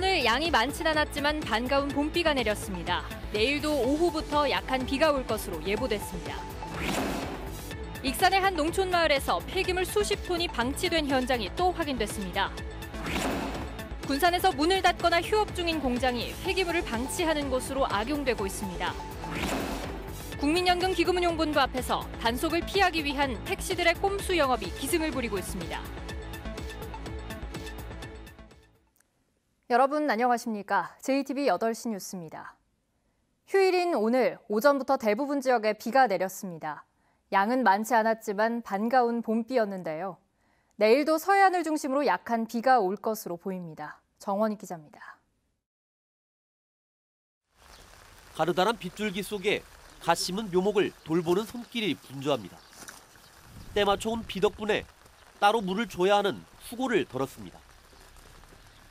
오늘 양이 많진 않았지만 반가운 봄비가 내렸습니다. 내일도 오후부터 약한 비가 올 것으로 예보됐습니다. 익산의 한 농촌 마을에서 폐기물 수십 톤이 방치된 현장이 또 확인됐습니다. 군산에서 문을 닫거나 휴업 중인 공장이 폐기물을 방치하는 곳으로 악용되고 있습니다. 국민연금기금운용본부 앞에서 단속을 피하기 위한 택시들의 꼼수 영업이 기승을 부리고 있습니다. 여러분 안녕하십니까? JTBC 8시 뉴스입니다. 휴일인 오늘 오전부터 대부분 지역에 비가 내렸습니다. 양은 많지 않았지만 반가운 봄비였는데요. 내일도 서해안을 중심으로 약한 비가 올 것으로 보입니다. 정원희 기자입니다. 가느다란 빗줄기 속에 갓 심은 묘목을 돌보는 손길이 분주합니다. 때맞춰 온 비 덕분에 따로 물을 줘야 하는 수고를 덜었습니다.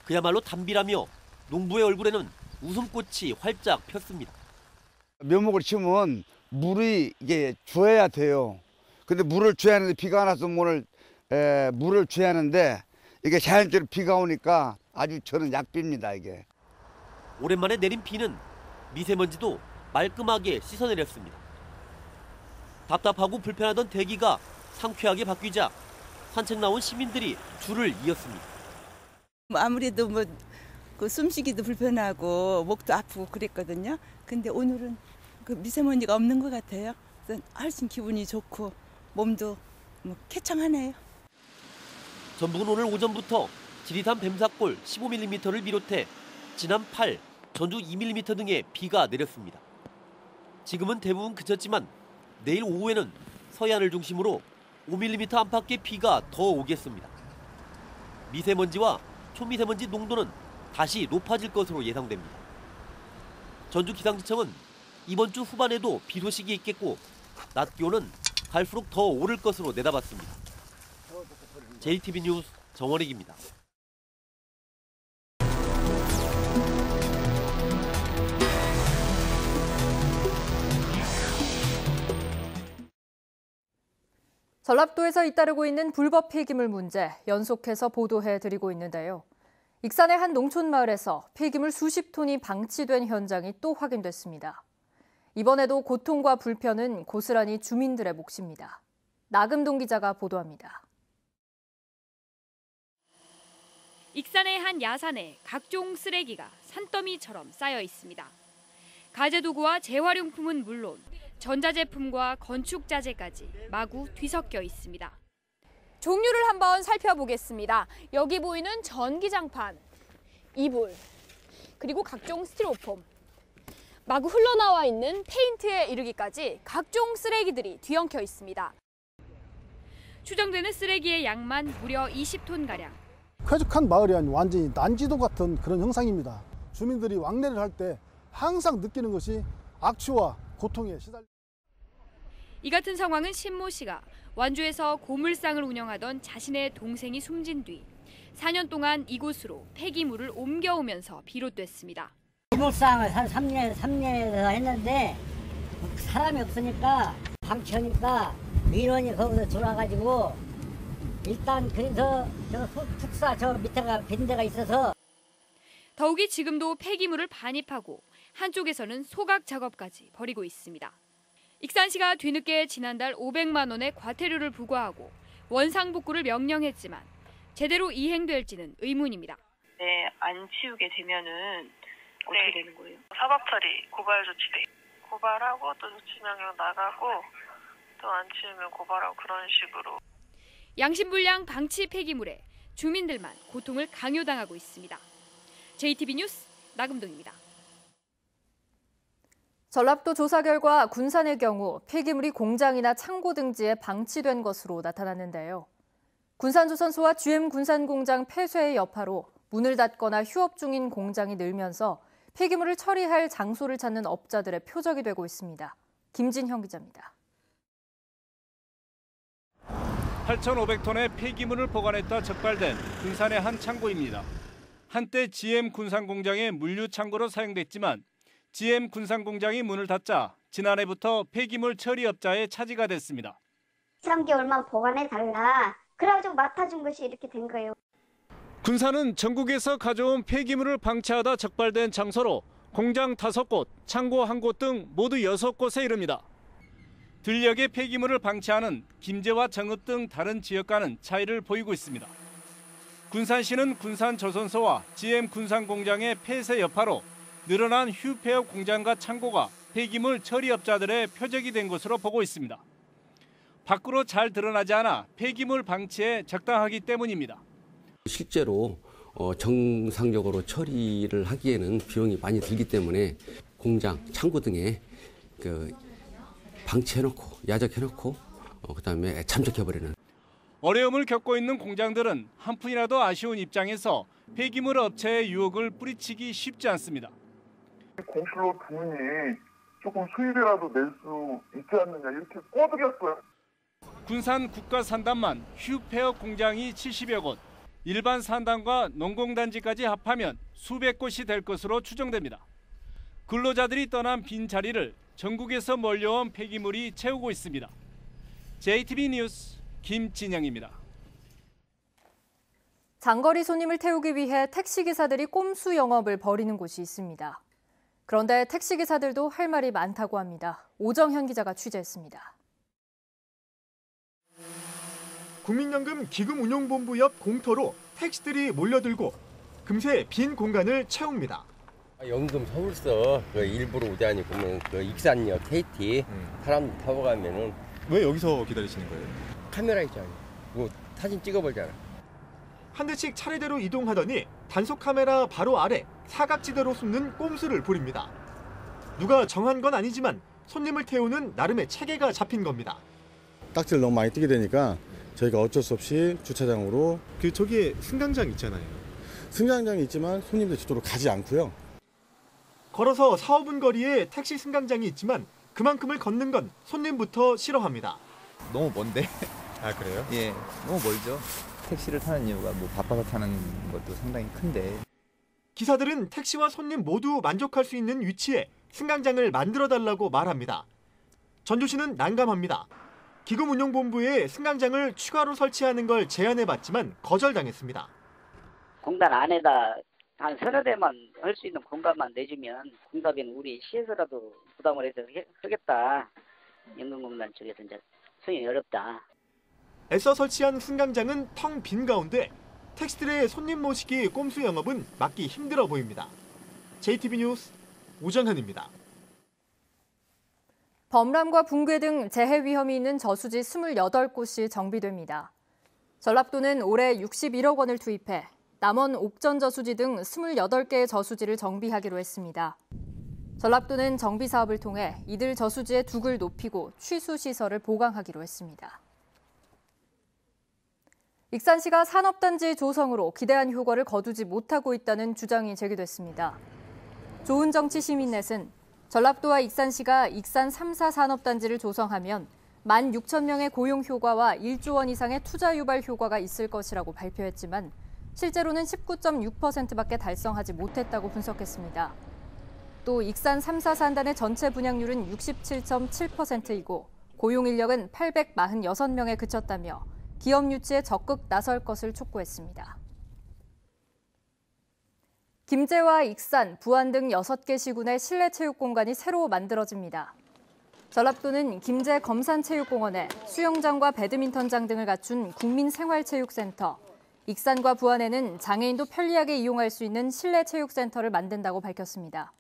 그야말로 단비라며 농부의 얼굴에는 웃음꽃이 활짝 폈습니다. 묘목을 심으면 물이 이게 줘야 돼요. 근데 물을 줘야 하는데 비가 안 와서 오늘 물을 줘야 하는데 이게 자연적으로 비가 오니까 아주 저는 약비입니다, 이게. 오랜만에 내린 비는 미세먼지도 말끔하게 씻어내렸습니다. 답답하고 불편하던 대기가 상쾌하게 바뀌자 산책 나온 시민들이 줄을 이었습니다. 아무래도 그 숨쉬기도 불편하고 목도 아프고 그랬거든요. 근데 오늘은 그 미세먼지가 없는 것 같아요. 그래서 훨씬 기분이 좋고 몸도 쾌청하네요. 전북은 오늘 오전부터 지리산 뱀사골 15mm를 비롯해 진안 8, 전주 2mm 등의 비가 내렸습니다. 지금은 대부분 그쳤지만 내일 오후에는 서해안을 중심으로 5mm 안팎의 비가 더 오겠습니다. 미세먼지와 초미세먼지 농도는 다시 높아질 것으로 예상됩니다. 전주기상청은 이번 주 후반에도 비 소식이 있겠고 낮 기온은 갈수록 더 오를 것으로 내다봤습니다. JTBC 뉴스 정원익입니다. 전라도에서 잇따르고 있는 불법 폐기물 문제 연속해서 보도해드리고 있는데요. 익산의 한 농촌 마을에서 폐기물 수십 톤이 방치된 현장이 또 확인됐습니다. 이번에도 고통과 불편은 고스란히 주민들의 몫입니다. 나금동 기자가 보도합니다. 익산의 한 야산에 각종 쓰레기가 산더미처럼 쌓여 있습니다. 가재도구와 재활용품은 물론 전자제품과 건축자재까지 마구 뒤섞여 있습니다. 종류를 한번 살펴보겠습니다. 여기 보이는 전기장판, 이불, 그리고 각종 스티로폼, 마구 흘러나와 있는 페인트에 이르기까지 각종 쓰레기들이 뒤엉켜 있습니다. 추정되는 쓰레기의 양만 무려 20톤가량. 쾌적한 마을이 아닌 완전히 난지도 같은 그런 형상입니다. 주민들이 왕래를 할 때 항상 느끼는 것이 악취와 고통에 시달립니다. 이 같은 상황은 신모 씨가 완주에서 고물상을 운영하던 자신의 동생이 숨진 뒤 4년 동안 이곳으로 폐기물을 옮겨오면서 비롯됐습니다. 고물상을 한 3년에서 했는데 사람이 없으니까 방치하니까 민원이 거기서 들어와가지고 일단 그래서 저 특사 저 밑에가 빈 데가 있어서 더욱이 지금도 폐기물을 반입하고 한쪽에서는 소각 작업까지 벌이고 있습니다. 익산시가 뒤늦게 지난달 500만 원의 과태료를 부과하고 원상복구를 명령했지만 제대로 이행될지는 의문입니다. 네, 안 치우게 되면은 어떻게 되는 거예요? 사법 처리, 고발 조치돼. 고발하고 또 조치 명령 나가고 또 안 치우면 고발하고 그런 식으로. 양심불량 방치 폐기물에 주민들만 고통을 강요당하고 있습니다. JTBC 뉴스 나금동입니다. 전라도 조사 결과 군산의 경우 폐기물이 공장이나 창고 등지에 방치된 것으로 나타났는데요. 군산조선소와 GM 군산공장 폐쇄의 여파로 문을 닫거나 휴업 중인 공장이 늘면서 폐기물을 처리할 장소를 찾는 업자들의 표적이 되고 있습니다. 김진형 기자입니다. 8,500톤의 폐기물을 보관했다 적발된 군산의 한 창고입니다. 한때 GM 군산공장의 물류창고로 사용됐지만 GM 군산공장이 문을 닫자 지난해부터 폐기물 처리업자의 차지가 됐습니다. 3개월만 보관해달라. 그래가지고 맡아준 것이 이렇게 된 거예요. 군산은 전국에서 가져온 폐기물을 방치하다 적발된 장소로 공장 5곳, 창고 1곳 등 모두 6곳에 이릅니다. 들녘의 폐기물을 방치하는 김제와 정읍 등 다른 지역과는 차이를 보이고 있습니다. 군산시는 군산조선소와 GM 군산공장의 폐쇄 여파로 늘어난 휴폐업 공장과 창고가 폐기물 처리업자들의 표적이 된 것으로 보고 있습니다. 밖으로 잘 드러나지 않아 폐기물 방치에 적당하기 때문입니다. 실제로 정상적으로 처리를 하기에는 비용이 많이 들기 때문에 공장, 창고 등에 방치해놓고 야적해놓고 그다음에 잠적해버리는. 어려움을 겪고 있는 공장들은 한 푼이라도 아쉬운 입장에서 폐기물 업체의 유혹을 뿌리치기 쉽지 않습니다. 공실로 두니 조금 수입이라도 낼 수 있지 않느냐 이렇게 꼬드겼어요. 군산 국가산단만 휴폐업 공장이 70여 곳, 일반 산단과 농공단지까지 합하면 수백 곳이 될 것으로 추정됩니다. 근로자들이 떠난 빈자리를 전국에서 몰려온 폐기물이 채우고 있습니다. JTB 뉴스 김진영입니다. 장거리 손님을 태우기 위해 택시기사들이 꼼수 영업을 벌이는 곳이 있습니다. 그런데 택시기사들도 할 말이 많다고 합니다. 오정현 기자가 취재했습니다. 국민연금 기금운용본부 옆 공터로 택시들이 몰려들고 금세 빈 공간을 채웁니다. 연금 서울서 일부러 오자니 보면 익산역 KT 사람 타고 가면은. 왜 여기서 기다리시는 거예요? 카메라 있잖아요. 뭐 사진 찍어보잖아. 한 대씩 차례대로 이동하더니 단속 카메라 바로 아래 사각지대로 숨는 꼼수를 부립니다. 누가 정한 건 아니지만 손님을 태우는 나름의 체계가 잡힌 겁니다. 딱지를 너무 많이 띄게 되니까 저희가 어쩔 수 없이 주차장으로. 저기에 승강장 있잖아요. 승강장이 있지만 손님들 저쪽으로 가지 않고요. 걸어서 4-5분 거리에 택시 승강장이 있지만 그만큼을 걷는 건 손님부터 싫어합니다. 너무 먼데? 아 그래요? 예, 너무 멀죠. 택시를 타는 이유가 뭐 바빠서 타는 것도 상당히 큰데. 기사들은 택시와 손님 모두 만족할 수 있는 위치에 승강장을 만들어달라고 말합니다. 전주시는 난감합니다. 기금운용본부에 승강장을 추가로 설치하는 걸 제안해봤지만 거절당했습니다. 공단 안에다 한 서너 대만 할 수 있는 공간만 내주면 공답인 우리 시에서라도 부담을 해서 하겠다. 연금공단 쪽에서 이제 수용이 어렵다. 애써 설치한 승강장은 텅 빈 가운데 택시들의 손님 모시기 꼼수 영업은 막기 힘들어 보입니다. JTB 뉴스 오정현입니다. 범람과 붕괴 등 재해 위험이 있는 저수지 28곳이 정비됩니다. 전라도는 올해 61억 원을 투입해 남원 옥전 저수지 등 28개의 저수지를 정비하기로 했습니다. 전라도는 정비 사업을 통해 이들 저수지의 둑을 높이고 취수 시설을 보강하기로 했습니다. 익산시가 산업단지 조성으로 기대한 효과를 거두지 못하고 있다는 주장이 제기됐습니다. 조은정치 시민넷은 전라도와 익산시가 익산 3사 산업단지를 조성하면 16,000명의 고용 효과와 1조 원 이상의 투자 유발 효과가 있을 것이라고 발표했지만 실제로는 19.6%밖에 달성하지 못했다고 분석했습니다. 또 익산 3사 산단의 전체 분양률은 67.7%이고 고용 인력은 846명에 그쳤다며 기업 유치에 적극 나설 것을 촉구했습니다. 김제와 익산, 부안 등 6개 시군의 실내 체육 공간이 새로 만들어집니다. 전라도는 김제 검산체육공원에 수영장과 배드민턴장 등을 갖춘 국민생활체육센터, 익산과 부안에는 장애인도 편리하게 이용할 수 있는 실내 체육센터를 만든다고 밝혔습니다.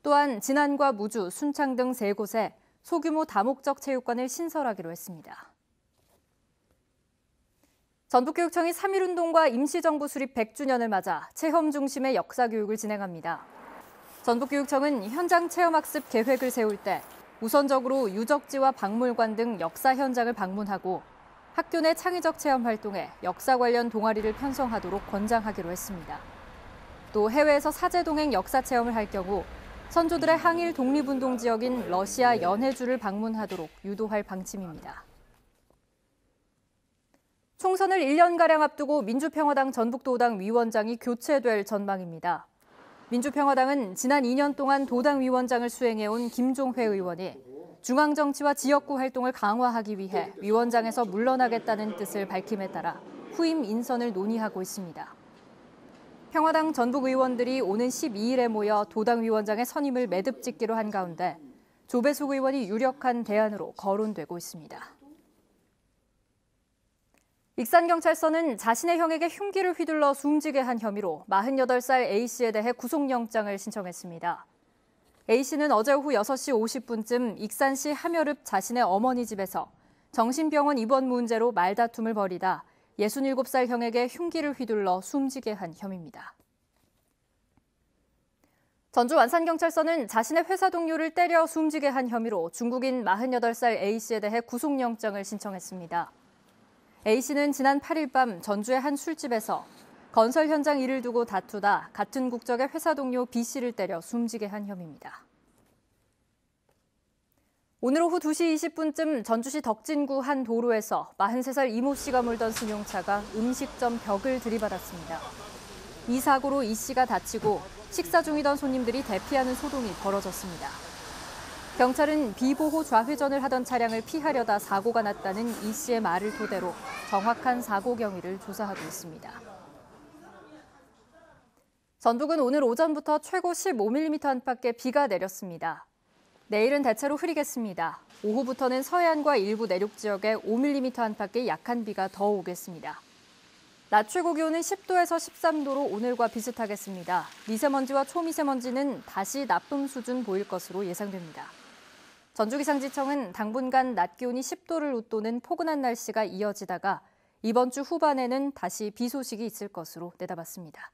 또한 진안과 무주, 순창 등 3곳에 소규모 다목적 체육관을 신설하기로 했습니다. 전북교육청이 3.1운동과 임시정부 수립 100주년을 맞아 체험 중심의 역사교육을 진행합니다. 전북교육청은 현장 체험학습 계획을 세울 때 우선적으로 유적지와 박물관 등 역사 현장을 방문하고 학교 내 창의적 체험 활동에 역사 관련 동아리를 편성하도록 권장하기로 했습니다. 또 해외에서 사제동행 역사 체험을 할 경우 선조들의 항일 독립운동 지역인 러시아 연해주를 방문하도록 유도할 방침입니다. 총선을 1년가량 앞두고 민주평화당 전북도당 위원장이 교체될 전망입니다. 민주평화당은 지난 2년 동안 도당 위원장을 수행해온 김종회 의원이 중앙정치와 지역구 활동을 강화하기 위해 위원장에서 물러나겠다는 뜻을 밝힘에 따라 후임 인선을 논의하고 있습니다. 평화당 전북 의원들이 오는 12일에 모여 도당위원장의 선임을 매듭 짓기로 한 가운데 조배숙 의원이 유력한 대안으로 거론되고 있습니다. 익산경찰서는 자신의 형에게 흉기를 휘둘러 숨지게 한 혐의로 48살 A씨에 대해 구속영장을 신청했습니다. A씨는 어제 오후 6시 50분쯤 익산시 함여릅 자신의 어머니 집에서 정신병원 입원 문제로 말다툼을 벌이다 67살 형에게 흉기를 휘둘러 숨지게 한 혐의입니다. 전주 완산경찰서는 자신의 회사 동료를 때려 숨지게 한 혐의로 중국인 48살 A씨에 대해 구속영장을 신청했습니다. A씨는 지난 8일 밤 전주의 한 술집에서 건설 현장 일을 두고 다투다 같은 국적의 회사 동료 B씨를 때려 숨지게 한 혐의입니다. 오늘 오후 2시 20분쯤 전주시 덕진구 한 도로에서 43살 이모 씨가 몰던 승용차가 음식점 벽을 들이받았습니다. 이 사고로 이 씨가 다치고 식사 중이던 손님들이 대피하는 소동이 벌어졌습니다. 경찰은 비보호 좌회전을 하던 차량을 피하려다 사고가 났다는 이 씨의 말을 토대로 정확한 사고 경위를 조사하고 있습니다. 전북은 오늘 오전부터 최고 15mm 안팎의 비가 내렸습니다. 내일은 대체로 흐리겠습니다. 오후부터는 서해안과 일부 내륙 지역에 5mm 안팎의 약한 비가 더 오겠습니다. 낮 최고 기온은 10도에서 13도로 오늘과 비슷하겠습니다. 미세먼지와 초미세먼지는 다시 나쁨 수준 보일 것으로 예상됩니다. 전주기상지청은 당분간 낮 기온이 10도를 웃도는 포근한 날씨가 이어지다가 이번 주 후반에는 다시 비 소식이 있을 것으로 내다봤습니다.